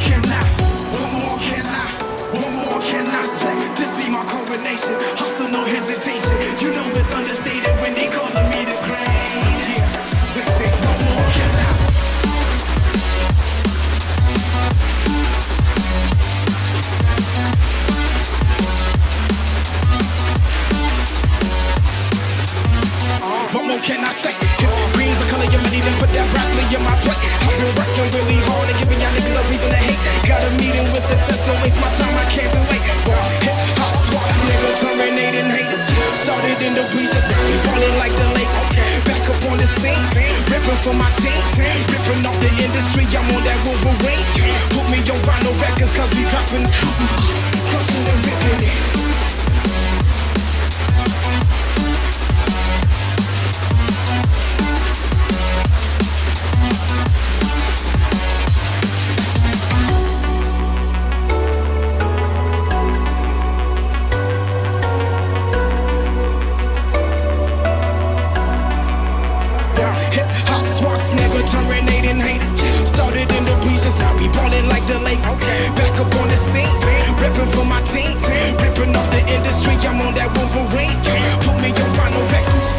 can I? What more can I? What more can I say? This be my coronation. Hustle, no hesitation. You know it's understated when they calling me the great. Yeah, listen, what more can I? What more can I say? Green's the color of money, then put that broccoli in my plate. I've been working really hard and giving y'all niggas a reason to hate. Got a meeting with success, don't waste my time, I can't relate. Hip hop swap, nigga, terminating haters. Started in the bleachers, we falling like the lake. Back up on the scene, ripping for my team. Ripping off the industry, I'm on that Wolverine. Put me on vinyl records, cause we dropping, crushing and ripping it. Terminating haters, started in the bleachers, now we ballin' like the Lakers. Back up on the scene, ripping for my team, ripping off the industry, I'm on that Wolverine. Put me on vinyl records.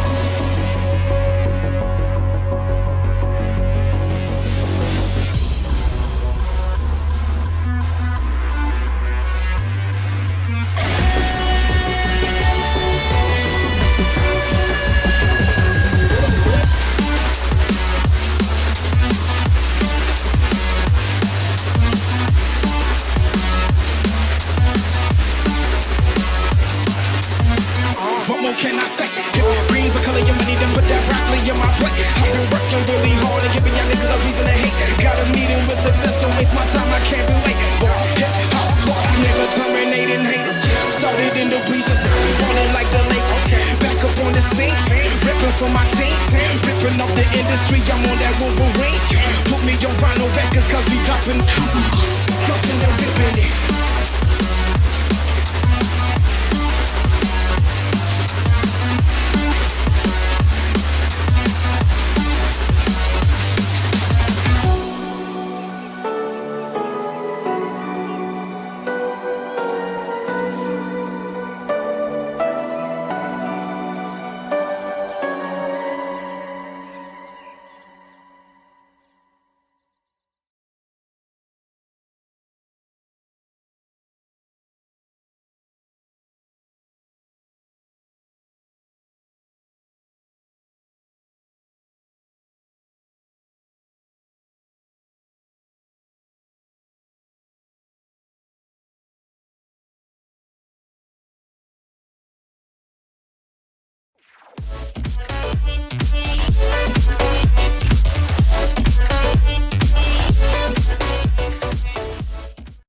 What more can I say? Green's the color of money, then put that broccoli in my plate. I've been working really hard and giving y'all niggas a reason to hate. Got a meeting with success, don't waste my time, I can't relate. Hip hop swap, nigga, terminating haters. Started in the bleachers, we ballin' like the Lakers. Back up on the scene, ripping for my team. Ripping off the industry, I'm on that Wolverine. Put me on vinyl records, cause we dropping, crushing and ripping it.